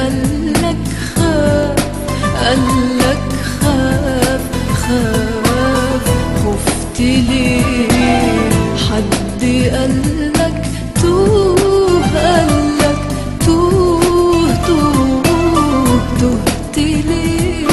قالك خاف، قالك خاف خاف، خفت ليه؟ حد قالك توه، قالك توه توه، تهت ليه؟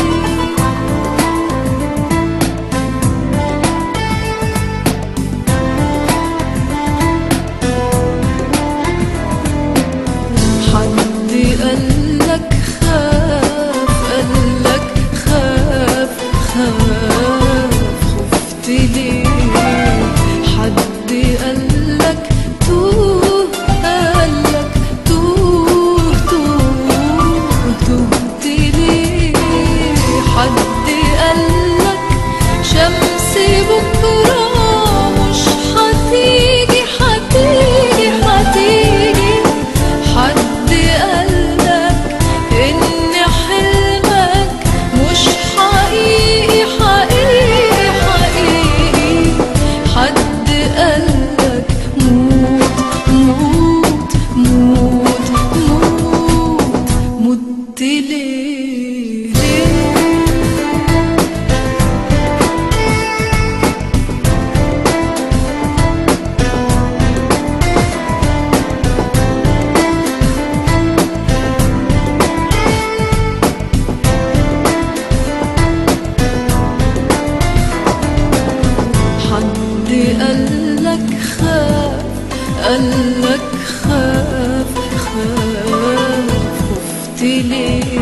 حد قالك خاف، قالك خاف خاف، خفت ليه؟ حد قالك توه، قالك توه توه، تهت ليه؟ حد قالك شمس بكرة مش هتيجي، هتيجي هتيجي. حد قالك إن حلمك مش حقيقي، حقيقي حقيقي. حد قالك موت موت موت موت، مت ليه؟ حد قالك خاف، قالك خاف خاف، خفت ليه؟